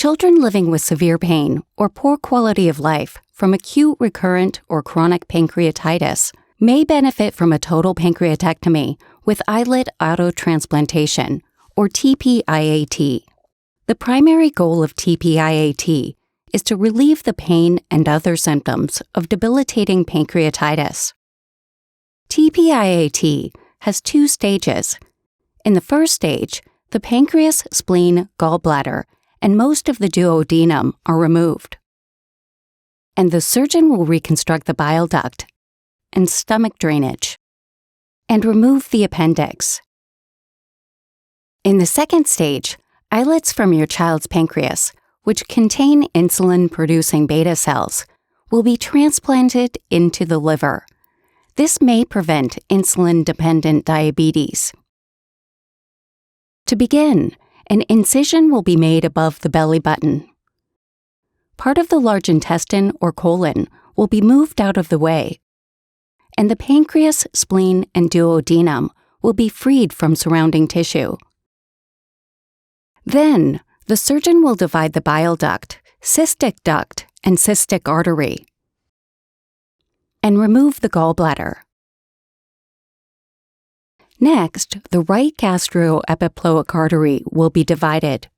children living with severe pain or poor quality of life from acute, recurrent, or chronic pancreatitis may benefit from a total pancreatectomy with islet autotransplantation, or TPIAT. The primary goal of TPIAT is to relieve the pain and other symptoms of debilitating pancreatitis. TPIAT has 2 stages. In the first stage, the pancreas, spleen, gallbladder, and most of the duodenum are removed. And the surgeon will reconstruct the bile duct and stomach drainage and remove the appendix. In the second stage, islets from your child's pancreas, which contain insulin-producing beta cells, will be transplanted into the liver. This may prevent insulin-dependent diabetes. To begin, an incision will be made above the belly button. Part of the large intestine or colon will be moved out of the way, and the pancreas, spleen, and duodenum will be freed from surrounding tissue. Then, the surgeon will divide the bile duct, cystic duct, and cystic artery, and remove the gallbladder. Next, the right gastroepiploic artery will be divided,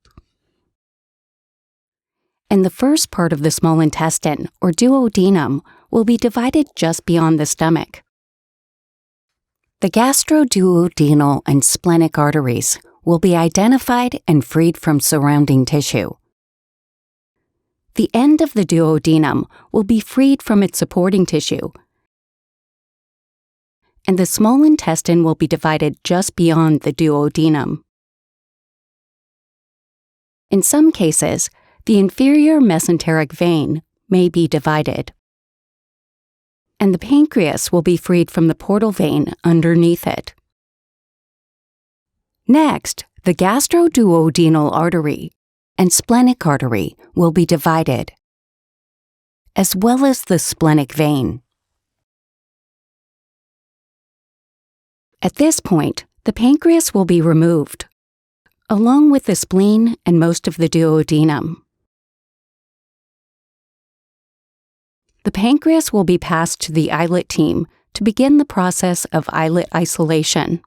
and the first part of the small intestine, or duodenum, will be divided just beyond the stomach. The gastroduodenal and splenic arteries will be identified and freed from surrounding tissue. The end of the duodenum will be freed from its supporting tissue, and the small intestine will be divided just beyond the duodenum. In some cases, the inferior mesenteric vein may be divided, and the pancreas will be freed from the portal vein underneath it. Next, the gastroduodenal artery and splenic artery will be divided, as well as the splenic vein. At this point, the pancreas will be removed, along with the spleen and most of the duodenum. The pancreas will be passed to the islet team to begin the process of islet isolation.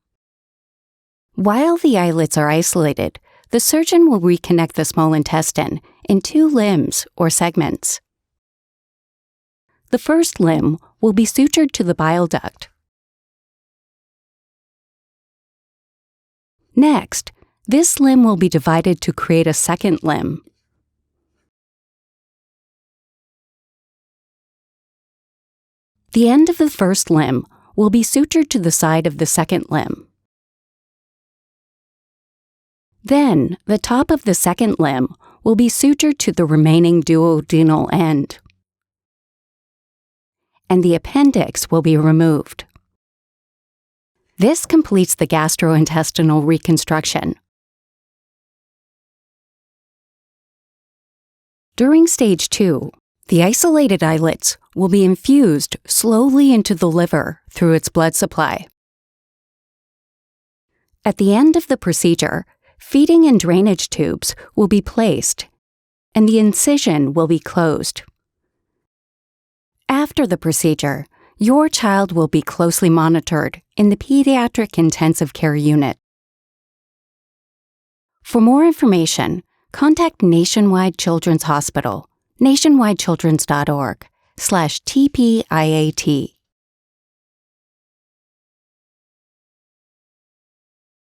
While the islets are isolated, the surgeon will reconnect the small intestine in 2 limbs or segments. The first limb will be sutured to the bile duct. Next, this limb will be divided to create a second limb. The end of the first limb will be sutured to the side of the second limb. Then, the top of the second limb will be sutured to the remaining duodenal end, and the appendix will be removed. This completes the gastrointestinal reconstruction. During stage 2, the isolated islets will be infused slowly into the liver through its blood supply. At the end of the procedure, feeding and drainage tubes will be placed, and the incision will be closed. After the procedure, your child will be closely monitored in the pediatric intensive care unit. For more information, contact Nationwide Children's Hospital, nationwidechildrens.org/TPIAT.